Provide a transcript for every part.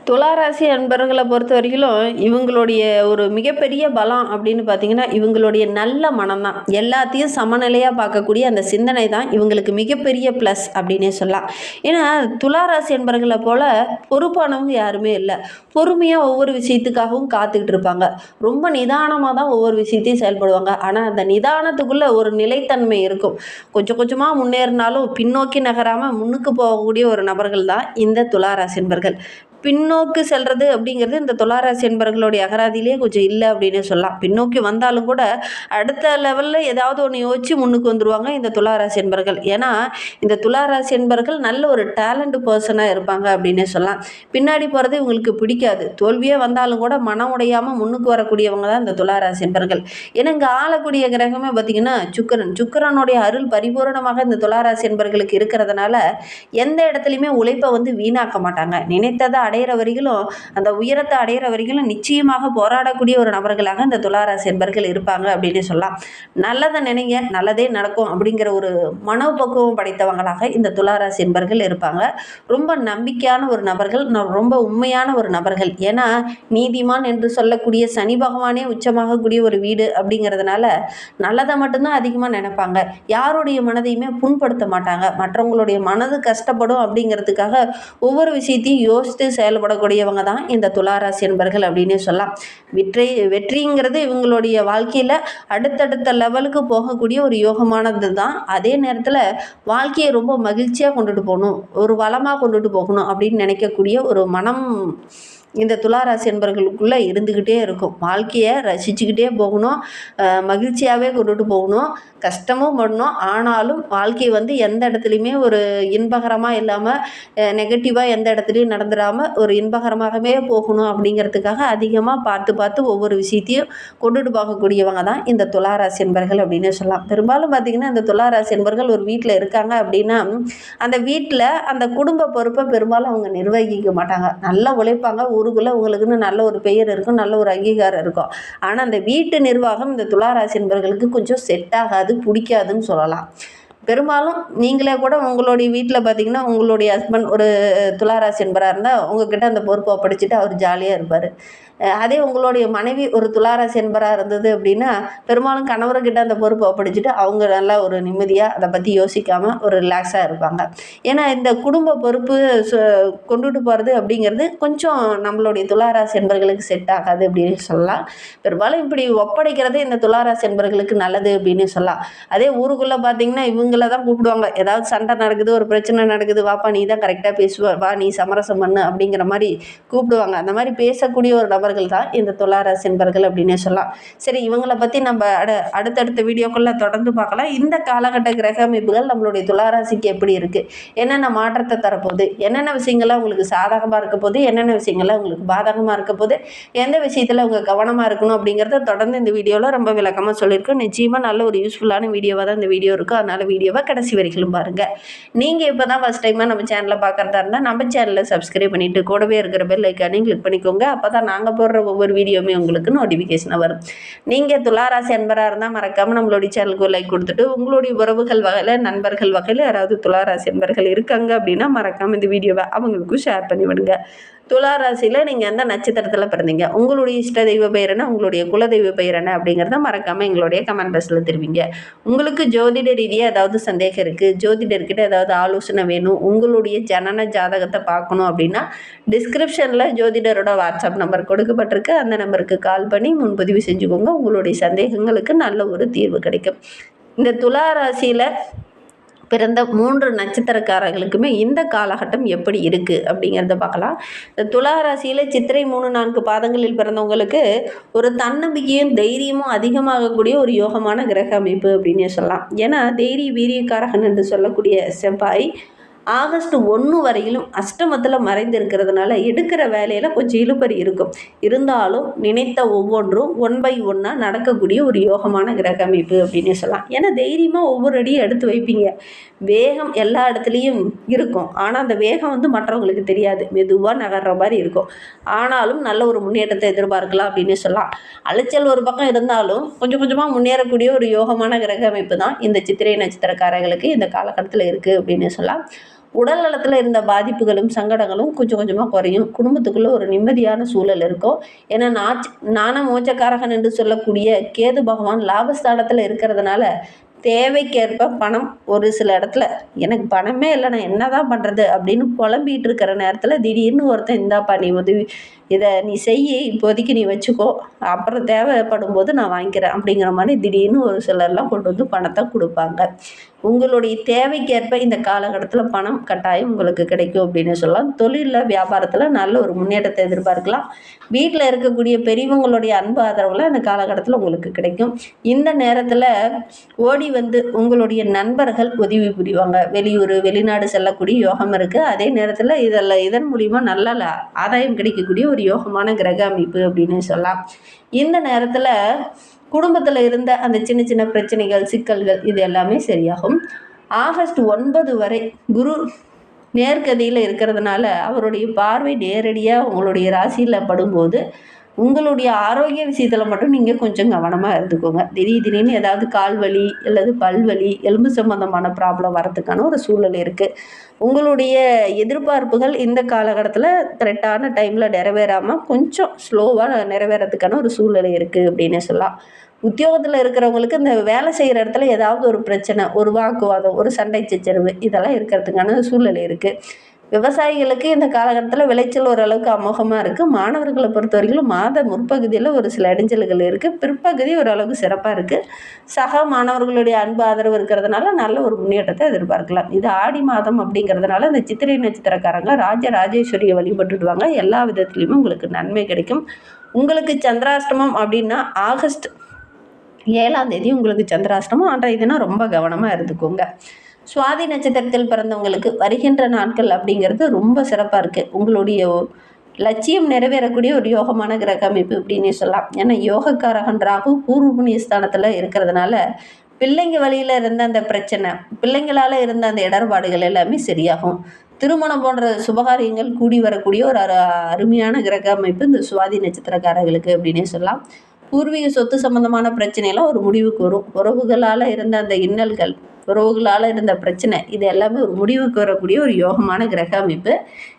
துளாராசி அன்பர்களை பொறுத்த வரைக்கும் இவங்களுடைய ஒரு மிகப்பெரிய பலம் அப்படின்னு பார்த்தீங்கன்னா இவங்களுடைய நல்ல மனம் தான். எல்லாத்தையும் சமநிலையாக பார்க்கக்கூடிய அந்த சிந்தனை தான் இவங்களுக்கு மிகப்பெரிய ப்ளஸ் அப்படின்னே சொல்லலாம். ஏன்னா துளாராசி அன்பர்களை போல் பொறுப்பானவங்க யாருமே இல்லை. பொறுமையாக ஒவ்வொரு விஷயத்துக்காகவும் காத்துக்கிட்டு இருப்பாங்க. ரொம்ப நிதானமாக தான் ஒவ்வொரு விஷயத்தையும் செயல்படுவாங்க. ஆனால் அந்த நிதானத்துக்குள்ளே ஒரு நிலைத்தன்மை இருக்கும். கொஞ்சம் கொஞ்சமாக முன்னேறினாலும் பின்னோக்கி நகராமல் முன்னுக்கு போகக்கூடிய ஒரு நபர்கள் தான் இந்த துளாராசி அன்பர்கள். பின்னோக்கி செல்றது அப்படிங்கிறது இந்த துளாராசி என்பர்களுடைய அகராதியிலே கொஞ்சம் இல்லை அப்படின்னு சொல்லலாம். பின்னோக்கி வந்தாலும் கூட அடுத்த லெவலில் ஏதாவது ஒன்று யோசிச்சு முன்னுக்கு வந்துடுவாங்க இந்த துளாராசி என்பர்கள். ஏன்னா இந்த துளாராசி என்பர்கள் நல்ல ஒரு டேலண்ட் பர்சனாக இருப்பாங்க அப்படின்னே சொல்லலாம். பின்னாடி போகிறது இவங்களுக்கு பிடிக்காது. தோல்வியே வந்தாலும் கூட மனம் உடையாமல் முன்னுக்கு வரக்கூடியவங்க தான் இந்த துளாராசி என்பர்கள். ஏன்னா இங்கே ஆளக்கூடிய கிரகமே பார்த்திங்கன்னா சுக்கிரனுடைய அருள் பரிபூரணமாக இந்த துளாராசி என்பர்களுக்கு இருக்கிறதுனால எந்த இடத்துலையுமே உழைப்பை வீணாக்க மாட்டாங்க. நினைத்ததை அடையிற வரையிலும் அந்த உயரத்தை அடையிற வரையிலும் நிச்சயமாக போராடக்கூடிய ஒரு நபர்களாக இந்த துளாராசி என்பர்கள் இருப்பாங்க அப்படின்னு சொல்லலாம். நல்லதை நினைங்க, நல்லதே நடக்கும் அப்படிங்கிற ஒரு மனோபக்குவம் படைத்தவங்களாக இந்த துளாராசி என்பர்கள் இருப்பாங்க. ரொம்ப நம்பிக்கையான ஒரு நபர்கள், ரொம்ப உண்மையான ஒரு நபர்கள். ஏன்னா நீதிமான் என்று சொல்லக்கூடிய சனி பகவானே உச்சமாகக்கூடிய ஒரு வீடு அப்படிங்கிறதுனால நல்லதை மட்டும்தான் அதிகமாக நினைப்பாங்க. யாருடைய மனதையுமே புண்படுத்த மாட்டாங்க. மற்றவங்களுடைய மனது கஷ்டப்படும் அப்படிங்கிறதுக்காக ஒவ்வொரு விஷயத்தையும் யோசித்து செயல்படக்கூடியவங்க தான் இந்த துளாராசி என்பர்கள் அப்படின்னே சொல்லலாம். வெற்றிங்கிறது இவங்களுடைய வாழ்க்கையில் அடுத்தடுத்த லெவலுக்கு போகக்கூடிய ஒரு யோகமானது தான். அதே நேரத்தில் வாழ்க்கையை ரொம்ப மகிழ்ச்சியாக கொண்டுட்டு போகணும், ஒரு வளமாக கொண்டுட்டு போகணும் அப்படின்னு நினைக்கக்கூடிய ஒரு மனம் இந்த துளாராசி என்பர்களுக்குள்ளே இருந்துக்கிட்டே இருக்கும். வாழ்க்கையை ரசிச்சுக்கிட்டே போகணும், மகிழ்ச்சியாகவே கொண்டுட்டு போகணும், கஷ்டமும் பண்ணணும். ஆனாலும் வாழ்க்கை எந்த இடத்துலையுமே ஒரு இன்பகரமாக இல்லாமல் நெகட்டிவாக எந்த இடத்துலையும் நடந்துடாமல் ஒரு இன்பகரமாகவே போகணும் அப்படிங்கிறதுக்காக அதிகமாக பார்த்து பார்த்து ஒவ்வொரு விஷயத்தையும் கொண்டுட்டு போகக்கூடியவங்க தான் இந்த துளாராசி என்பர்கள் அப்படின்னு சொல்லலாம். பெரும்பாலும் பார்த்திங்கன்னா இந்த துளாராசி என்பர்கள் ஒரு வீட்டில் இருக்காங்க அப்படின்னா அந்த வீட்டில் அந்த குடும்ப பொறுப்பை பெரும்பாலும் அவங்க நிர்வகிக்க மாட்டாங்க. நல்லா உழைப்பாங்க, ஊருக்குள்ளே உங்களுக்குன்னு நல்ல ஒரு பெயர் இருக்கும், நல்ல ஒரு அங்கீகாரம் இருக்கும். ஆனால் அந்த வீட்டு நிர்வாகம் இந்த துளாராசி என்பர்களுக்கு கொஞ்சம் செட் ஆகாது, பிடிக்காதுன்னு சொல்லலாம். பெரும்பாலும் நீங்களே கூட உங்களுடைய வீட்டில் பார்த்திங்கன்னா உங்களுடைய ஹஸ்பண்ட் ஒரு துளாராசி என்பராக இருந்தால் உங்ககிட்ட அந்த பொறுப்பை ஒப்படைச்சிட்டு அவர் ஜாலியாக இருப்பார். அதே உங்களுடைய மனைவி ஒரு துளாராசி என்பராக இருந்தது அப்படின்னா பெரும்பாலும் கணவர்கிட்ட அந்த பொறுப்பை ஒப்படைச்சிட்டு அவங்க நல்லா ஒரு நிம்மதியாக அதை பற்றி யோசிக்காமல் ஒரு ரிலாக்ஸாக இருப்பாங்க. ஏன்னா இந்த குடும்ப பொறுப்பு கொண்டுட்டு போகிறது அப்படிங்கிறது கொஞ்சம் நம்மளுடைய துளாராசி என்பர்களுக்கு செட் ஆகாது அப்படின்னு சொல்லலாம். பெரும்பாலும் இப்படி ஒப்படைக்கிறது இந்த துளாராசி என்பர்களுக்கு நல்லது அப்படின்னு சொல்லலாம். அதே ஊருக்குள்ளே பார்த்திங்கன்னா இவங்கள தான் கூப்பிடுவாங்க. ஏதாவது சண்டை நடக்குது, ஒரு பிரச்சனை நடக்குது, வாப்பா நீ தான் கரெக்டாக பேசுவ, வா நீ சமரசம் பண்ணு அப்படிங்கிற மாதிரி கூப்பிடுவாங்க. அந்த மாதிரி பேசக்கூடிய ஒரு நபர்கள் தான் இந்த துளாராசி என்பர்கள் அப்படின்னே சொல்லலாம். சரி, இவங்களை பற்றி நம்ம அடுத்தடுத்த வீடியோக்குள்ள தொடர்ந்து பார்க்கலாம். இந்த காலகட்ட கிரக அமைப்புகள் நம்மளுடைய துளாராசிக்கு எப்படி இருக்குது, என்னென்ன மாற்றத்தை தரப்போகுது, என்னென்ன விஷயங்கள்லாம் உங்களுக்கு சாதகமாக இருக்க போது, என்னென்ன விஷயங்கள்லாம் உங்களுக்கு பாதகமாக இருக்க போது, எந்த விஷயத்தில் அவங்க கவனமாக இருக்கணும் அப்படிங்கிறத தொடர்ந்து இந்த வீடியோவில் ரொம்ப விளக்கமாக சொல்லியிருக்கோம். நிச்சயமாக நல்ல ஒரு யூஸ்ஃபுல்லான வீடியோவாக தான் இந்த வீடியோ இருக்கும். அதனால் வீடியோவை கடைசி வரைக்கும் பாருங்கள். நீங்கள் இப்போ தான் ஃபஸ்ட் டைமாக நம்ம சேனலை பார்க்குறதா இருந்தால் நம்ம சேனலை சப்ஸ்கிரைப் பண்ணிவிட்டு கூடவே இருக்கிற பெல் ஐக்கானையும் கிளிக் பண்ணிக்கோங்க. அப்போ தான் நாங்கள் போடுற ஒவ்வொரு வீடியோவுமே உங்களுக்கு நோட்டிஃபிகேஷனாக வரும். நீங்கள் துளாராசி அன்பராக இருந்தால் மறக்காமல் நம்மளுடைய சேனலுக்கு லைக் கொடுத்துட்டு உங்களுடைய உறவுகள் வகையில் நண்பர்கள் வகையில் யாராவது துளாராசி அன்பர்கள் இருக்காங்க அப்படின்னா மறக்காமல் இந்த வீடியோவை அவங்களுக்கும் ஷேர் பண்ணி விடுங்க. துளாராசியில் நீங்கள் எந்த நட்சத்திரத்தில் பிறந்தீங்க, உங்களுடைய இஷ்ட தெய்வ பெயர் என்ன, உங்களுடைய குலதெய்வ பெயர் என்ன அப்படிங்கிறத மறக்காமல் எங்களுடைய கமெண்ட் பாக்ஸில் தெரிவிங்க. உங்களுக்கு ஜோதிட ரீதியாக ஏதாவது சந்தேகம் இருக்குது, ஜோதிடர்கிட்ட ஏதாவது ஆலோசனை வேணும், உங்களுடைய ஜனன ஜாதகத்தை பார்க்கணும் அப்படின்னா டிஸ்கிரிப்ஷனில் ஜோதிடரோட வாட்ஸ்அப் நம்பர் கொடுக்கப்பட்டிருக்கு. அந்த நம்பருக்கு கால் பண்ணி முன்பதிவு செஞ்சுக்கோங்க. உங்களுடைய சந்தேகங்களுக்கு நல்ல ஒரு தீர்வு கிடைக்கும். இந்த துளாராசியில் பிறந்த 3 நட்சத்திரக்காரர்களுக்குமே இந்த காலகட்டம் எப்படி இருக்குது அப்படிங்கிறத பார்க்கலாம். இந்த துளாராசியில் சித்திரை 3-4 பாதங்களில் பிறந்தவங்களுக்கு ஒரு தன்னம்பிக்கையும் தைரியமும் அதிகமாகக்கூடிய ஒரு யோகமான கிரக அமைப்பு அப்படின்னே சொல்லலாம். ஏன்னா தைரிய வீரியக்காரகன் என்று சொல்லக்கூடிய செவ்வாய் ஆகஸ்ட் 1 வரையிலும் அஷ்டமத்தில் மறைந்திருக்கிறதுனால எடுக்கிற வேலையில் கொஞ்சம் இழுபறி இருக்கும். இருந்தாலும் நினைத்த ஒவ்வொன்றும் 1 by 1 நடக்கக்கூடிய ஒரு யோகமான கிரக அமைப்பு அப்படின்னு சொல்லலாம். ஏன்னா தைரியமாக ஒவ்வொரு அடியும் எடுத்து வைப்பீங்க. வேகம் எல்லா இடத்துலையும் இருக்கும், ஆனால் அந்த வேகம் மற்றவங்களுக்கு தெரியாது, மெதுவாக நகர்ற மாதிரி இருக்கும். ஆனாலும் நல்ல ஒரு முன்னேற்றத்தை எதிர்பார்க்கலாம் அப்படின்னு சொல்லலாம். அலைச்சல் ஒரு பக்கம் இருந்தாலும் கொஞ்சம் கொஞ்சமாக முன்னேறக்கூடிய ஒரு யோகமான கிரக அமைப்பு தான் இந்த சித்திரை நட்சத்திரக்காரர்களுக்கு இந்த காலகட்டத்தில் இருக்குது அப்படின்னு சொல்லலாம். உடல் நலத்தில் இருந்த பாதிப்புகளும் சங்கடங்களும் கொஞ்சம் கொஞ்சமாக குறையும். குடும்பத்துக்குள்ளே ஒரு நிம்மதியான சூழல் இருக்கும். ஏன்னா ஞான மோட்சக்காரகன் என்று சொல்லக்கூடிய கேது பகவான் லாபஸ்தானத்தில் இருக்கிறதுனால தேவைக்கேற்ப பணம் ஒரு சில இடத்துல எனக்கு பணமே இல்லை, நான் என்ன தான் பண்ணுறது அப்படின்னு புலம்பிகிட்டு இருக்கிற நேரத்தில் திடீர்னு ஒருத்தன் இந்தாப்பா நீ உதவி இதை நீ செய்ய, இப்போதைக்கு நீ வச்சுக்கோ, அப்புறம் தேவைப்படும் போது நான் வாங்கிக்கிறேன் அப்படிங்கிற மாதிரி திடீர்னு ஒரு சிலர்லாம் கொண்டு வந்து பணத்தை கொடுப்பாங்க. உங்களுடைய தேவைக்கேற்ப இந்த காலகட்டத்தில் பணம் கட்டாயம் உங்களுக்கு கிடைக்கும் அப்படின்னு சொல்லலாம். தொழிலில் வியாபாரத்தில் நல்ல ஒரு முன்னேற்றத்தை எதிர்பார்க்கலாம். வீட்டில் இருக்கக்கூடிய பெரியவங்களுடைய அன்பு ஆதரவில் இந்த காலகட்டத்தில் உங்களுக்கு கிடைக்கும். இந்த நேரத்தில் ஓடி வந்து உங்களுடைய நண்பர்கள் உதவி புரிவாங்க. வெளியூர் வெளிநாடு செல்லக்கூடிய யோகம் இருக்குது. அதே நேரத்தில் இதன் மூலிமா நல்ல ஆதாயம் கிடைக்கக்கூடிய ஒரு யோகமான கிரக அமைப்பு அப்படின்னு சொல்லலாம். இந்த நேரத்தில் குடும்பத்தில் இருந்த அந்த சின்ன சின்ன பிரச்சனைகள் சிக்கல்கள் இது எல்லாமே சரியாகும். ஆகஸ்ட் 9 வரை குரு நேர்கதியில் இருக்கிறதுனால அவருடைய பார்வை நேரடியாக உங்களுடைய ராசியில் படும்போது உங்களுடைய ஆரோக்கிய விஷயத்தில் மட்டும் நீங்கள் கொஞ்சம் கவனமாக இருந்துக்கோங்க. திடீர்னு ஏதாவது கால் வலி அல்லது பல்வலி எலும்பு சம்பந்தமான ப்ராப்ளம் வரதுக்கான ஒரு சூழல் இருக்குது. உங்களுடைய எதிர்பார்ப்புகள் இந்த காலகட்டத்தில் கரெக்டான டைமில் நிறைவேறாமல் கொஞ்சம் ஸ்லோவாக நிறைவேறதுக்கான ஒரு சூழ்நிலை இருக்குது அப்படின்னு சொல்லலாம். உத்தியோகத்தில் இருக்கிறவங்களுக்கு இந்த வேலை செய்கிற இடத்துல ஏதாவது ஒரு பிரச்சனை, ஒரு வாக்குவாதம், ஒரு சண்டை சச்சரவு இதெல்லாம் இருக்கிறதுக்கான சூழ்நிலை இருக்குது. விவசாயிகளுக்கு இந்த காலகட்டத்தில் விளைச்சல் ஓரளவுக்கு அமோகமாக இருக்குது. மாணவர்களை பொறுத்த வரைக்கும் மாத முற்பகுதியில் ஒரு சில இடைஞ்சல்கள் இருக்குது. பிற்பகுதி ஓரளவுக்கு சிறப்பாக இருக்குது. சக மாணவர்களுடைய அன்பு ஆதரவு இருக்கிறதுனால நல்ல ஒரு முன்னேற்றத்தை எதிர்பார்க்கலாம். இது ஆடி மாதம் அப்படிங்கிறதுனால இந்த சித்திரை நட்சத்திரக்காரங்க ராஜராஜேஸ்வரியை வழிபட்டுடுவாங்க. எல்லா விதத்துலேயுமே உங்களுக்கு நன்மை கிடைக்கும். உங்களுக்கு சந்திராஷ்டமம் அப்படின்னா ஆகஸ்ட் 7ஆம் தேதி உங்களுக்கு சந்திராஷ்டமம். அன்றைய தினம் ரொம்ப கவனமாக இருந்துக்கோங்க. சுவாதி நட்சத்திரத்தில் பிறந்தவங்களுக்கு வருகின்ற நாட்கள் அப்படிங்கிறது ரொம்ப சிறப்பாக இருக்குது. உங்களுடைய லட்சியம் நிறைவேறக்கூடிய ஒரு யோகமான கிரக அமைப்பு அப்படின்னு சொல்லலாம். ஏன்னா யோகக்காரகன் ராகு பூர்வ புண்ணிய ஸ்தானத்தில் இருக்கிறதுனால பிள்ளைங்க வழியில் இருந்த அந்த பிரச்சனை, பிள்ளைங்களால் இருந்த அந்த இடர்பாடுகள் எல்லாமே சரியாகும். திருமணம் போன்ற சுபகாரியங்கள் கூடி வரக்கூடிய ஒரு அருமையான கிரக அமைப்பு இந்த சுவாதி நட்சத்திரக்காரர்களுக்கு அப்படின்னே சொல்லலாம். பூர்வீக சொத்து சம்பந்தமான பிரச்சனையெல்லாம் ஒரு முடிவுக்கு வரும். உறவுகளால் இருந்த அந்த இன்னல்கள், உறவுகளால் இருந்த பிரச்சனை இது எல்லாமே ஒரு முடிவுக்கு வரக்கூடிய ஒரு யோகமான கிரக அமைப்பு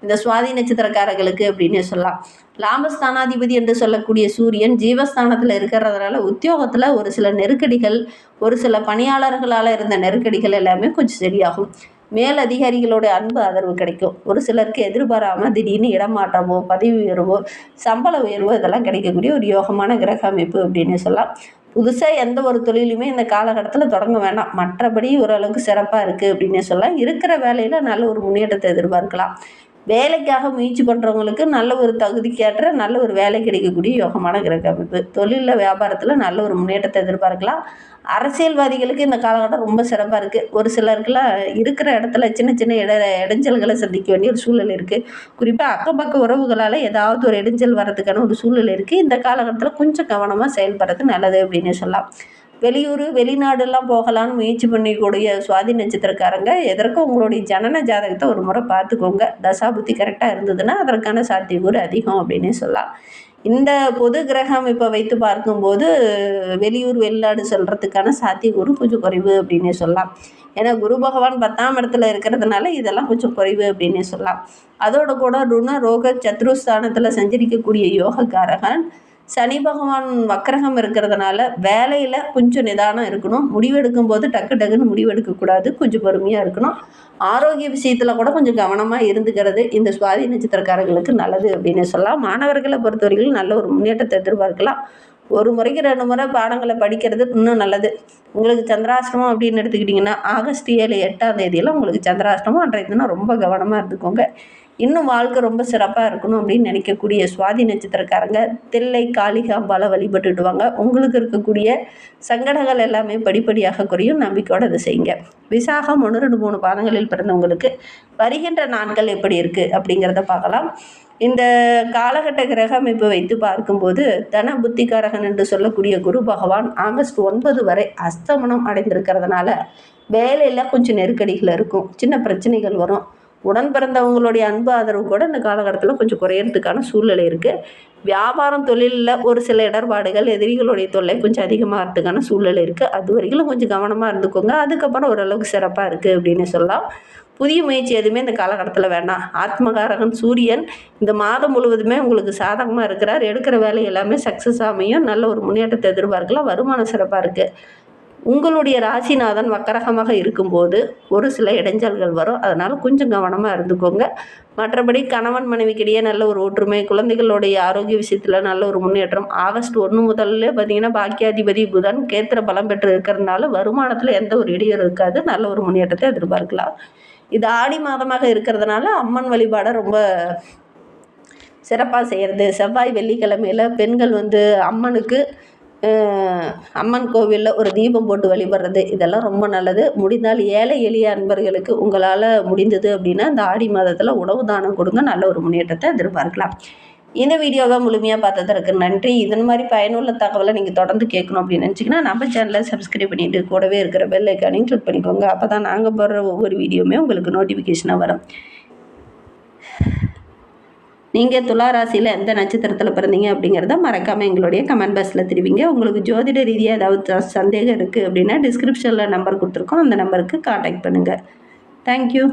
இந்த சுவாதி நட்சத்திரக்காரர்களுக்கு அப்படின்னு சொல்லலாம். லாபஸ்தானாதிபதி என்று சொல்லக்கூடிய சூரியன் ஜீவஸ்தானத்தில் இருக்கிறதுனால உத்தியோகத்தில் ஒரு சில நெருக்கடிகள், ஒரு சில பணியாளர்களால் இருந்த நெருக்கடிகள் எல்லாமே கொஞ்சம் சரியாகும். மேல் அதிகாரிகளோட அன்பு ஆதரவு கிடைக்கும். ஒரு சிலருக்கு எதிர்பாராமல் திடீர்னு இடமாற்றமோ பதவி உயர்வோ சம்பள உயர்வோ இதெல்லாம் கிடைக்கக்கூடிய ஒரு யோகமான கிரக அமைப்பு அப்படின்னு சொல்லலாம். புதுசாக எந்த ஒரு தொழிலுமே இந்த காலகட்டத்தில் தொடங்க வேண்டாம். மற்றபடி ஓரளவுக்கு சிறப்பாக இருக்குது அப்படின்னு சொல்லலாம். இருக்கிற வேலையில் நல்ல ஒரு முன்னேற்றத்தை எதிர்பார்க்கலாம். வேலைக்காக முயற்சி பண்ணுறவங்களுக்கு நல்ல ஒரு தகுதிக்கேற்ற நல்ல ஒரு வேலை கிடைக்கக்கூடிய யோகமான கிரக அமைப்பு. தொழிலில் வியாபாரத்தில் நல்ல ஒரு முன்னேற்றத்தை எதிர்பார்க்கலாம். அரசியல்வாதிகளுக்கு இந்த காலகட்டம் ரொம்ப சிறப்பாக இருக்குது. ஒரு சிலருக்குலாம் இருக்கிற இடத்துல சின்ன சின்ன இடைஞ்சல்களை சந்திக்க வேண்டிய ஒரு சூழல் இருக்குது. குறிப்பாக அக்கம் பக்க உறவுகளால் ஏதாவது ஒரு இடைஞ்சல் வர்றதுக்கான ஒரு சூழல் இருக்குது. இந்த காலகட்டத்தில் கொஞ்சம் கவனமாக செயல்படுறது நல்லது அப்படின்னு சொல்லலாம். வெளியூர் வெளிநாடுலாம் போகலான்னு முயற்சி பண்ணிக்கூடிய சுவாதி நட்சத்திரக்காரங்க எதற்கும் உங்களுடைய ஜனன ஜாதகத்தை ஒரு முறை பார்த்துக்கோங்க. தசாபுத்தி கரெக்டாக இருந்ததுன்னா அதற்கான சாத்தியக்கூறு அதிகம் அப்படின்னு சொல்லலாம். இந்த பொது கிரகம் இப்போ வைத்து பார்க்கும்போது வெளியூர் வெளிநாடு சொல்கிறதுக்கான சாத்தியக்கூறு கொஞ்சம் குறைவு அப்படின்னே சொல்லலாம். ஏன்னா குரு பகவான் 10ஆம் இடத்துல இருக்கிறதுனால இதெல்லாம் கொஞ்சம் குறைவு அப்படின்னே சொல்லலாம். அதோட கூட ருண ரோக சத்ருஸ்தானத்தில் சஞ்சரிக்கக்கூடிய யோகக்காரகன் சனி பகவான் வக்கரகம் இருக்கிறதுனால வேலையில் கொஞ்சம் நிதானம் இருக்கணும். முடிவெடுக்கும் போது டக்கு டக்குன்னு முடிவெடுக்கக்கூடாது. கொஞ்சம் பொறுமையாக இருக்கணும். ஆரோக்கிய விஷயத்தில் கூட கொஞ்சம் கவனமாக இருந்துக்கிறது இந்த சுவாதி நட்சத்திரக்காரர்களுக்கு நல்லது அப்படின்னு சொல்லலாம். மாணவர்களை பொறுத்தவரைக்கும் நல்ல ஒரு முன்னேற்றத்தை எதிர்பார்க்கலாம். ஒரு முறைக்கு 2 முறை பாடங்களை படிக்கிறது இன்னும் நல்லது. உங்களுக்கு சந்திராஷ்டமம் அப்படின்னு எடுத்துக்கிட்டிங்கன்னா ஆகஸ்ட் 7 8ஆம் தேதியெல்லாம் உங்களுக்கு சந்திராஷ்டமம். அன்றைய தினம் ரொம்ப கவனமாக இருந்துக்கோங்க. இன்னும் வாழ்க்கை ரொம்ப சிறப்பாக இருக்கணும் அப்படின்னு நினைக்கக்கூடிய சுவாதி நட்சத்திரக்காரங்க தில்லை காளிகாம்பால வழிபட்டுடுவாங்க. உங்களுக்கு இருக்கக்கூடிய சங்கடங்கள் எல்லாமே படிப்படியாக குறையும். நம்பிக்கையோடு அதை செய்யுங்க. விசாகம் 1 2 3 பாதங்களில் பிறந்தவங்களுக்கு வருகின்ற நாட்கள் எப்படி இருக்குது அப்படிங்கிறத பார்க்கலாம். இந்த காலகட்ட கிரக அமைப்பை வைத்து பார்க்கும்போது தன புத்திகாரகன் என்று சொல்லக்கூடிய குரு பகவான் ஆகஸ்ட் 9 வரை அஸ்தமனம் அடைந்திருக்கிறதுனால வேலையில் கொஞ்சம் நெருக்கடிகள் இருக்கும். சின்ன பிரச்சனைகள் வரும். உடன் பிறந்தவங்களுடைய அன்பு ஆதரவு கூட இந்த காலகட்டத்தில் கொஞ்சம் குறையிறதுக்கான சூழ்நிலை இருக்குது. வியாபாரம் தொழிலில் ஒரு சில இடர்பாடுகள் எதிரிகளுடைய தொல்லை கொஞ்சம் அதிகமாகிறதுக்கான சூழ்நிலை இருக்குது. அது வரைக்கும் கொஞ்சம் கவனமாக இருந்துக்கோங்க. அதுக்கப்புறம் ஓரளவுக்கு சிறப்பாக இருக்குது அப்படின்னு சொல்லலாம். புதிய முயற்சி எதுவுமே இந்த காலகட்டத்தில் வேண்டாம். ஆத்மகாரகன் சூரியன் இந்த மாதம் முழுவதுமே உங்களுக்கு சாதகமாக இருக்கிறார். எடுக்கிற வேலை எல்லாமே சக்ஸஸ் அமையும். நல்ல ஒரு முன்னேற்றத்தை எதிர்பார்க்கலாம். வருமானம் சிறப்பாக இருக்குது. உங்களுடைய ராசிநாதன் வக்கரகமாக இருக்கும்போது ஒரு சில இடைஞ்சல்கள் வரும். அதனால் கொஞ்சம் கவனமாக இருந்துக்கோங்க. மற்றபடி கணவன் மனைவிக்கிடையே நல்ல ஒரு ஒற்றுமை, குழந்தைகளுடைய ஆரோக்கிய விஷயத்தில் நல்ல ஒரு முன்னேற்றம். ஆகஸ்ட் 1 முதல்ல பார்த்திங்கன்னா பாக்கியாதிபதி புதன் கேத்திர பலம் பெற்று இருக்கிறதுனால வருமானத்தில் எந்த ஒரு இடையூறு இருக்காது. நல்ல ஒரு முன்னேற்றத்தை எதிர்பார்க்கலாம். இது ஆடி மாதமாக இருக்கிறதுனால அம்மன் வழிபாடை ரொம்ப சிறப்பாக செய்கிறது. செவ்வாய் வெள்ளிக்கிழமையில் பெண்கள் அம்மனுக்கு அம்மன் கோவிலில் ஒரு தீபம் போட்டு வழிபடுறது இதெல்லாம் ரொம்ப நல்லது. முடிந்தால் ஏழை எளிய அன்பர்களுக்கு உங்களால் முடிந்தது அப்படின்னா இந்த ஆடி மாதத்தில் உணவு தானம் கொடுங்க. நல்ல ஒரு முன்னேற்றத்தை எதிர்பார்க்கலாம். இந்த வீடியோவை முழுமையாக பார்த்ததற்கு நன்றி. இதன் மாதிரி பயனுள்ள தகவலை நீங்கள் தொடர்ந்து கேட்கணும் அப்படின்னு நினச்சிங்கன்னா நம்ம சேனலை சப்ஸ்கிரைப் பண்ணிவிட்டு கூடவே இருக்கிற பெல் ஐக்கானையும் கிளிக் பண்ணிக்கோங்க. அப்போ தான் நாங்கள் போடுற ஒவ்வொரு வீடியோவுமே உங்களுக்கு நோட்டிஃபிகேஷனாக வரும். நீங்கள் துலா ராசியில் எந்த நட்சத்திரத்தில் பிறந்தீங்க அப்படிங்கிறத மறக்காமல் எங்களுடைய கமெண்ட் பாக்ஸில் தெரிவிங்க. உங்களுக்கு ஜோதிட ரீதியாக ஏதாவது சந்தேகம் இருக்குது அப்படின்னா டிஸ்கிரிப்ஷனில் நம்பர் கொடுத்துருக்கோம். அந்த நம்பருக்கு காண்டாக்ட் பண்ணுங்கள். தேங்க்யூ.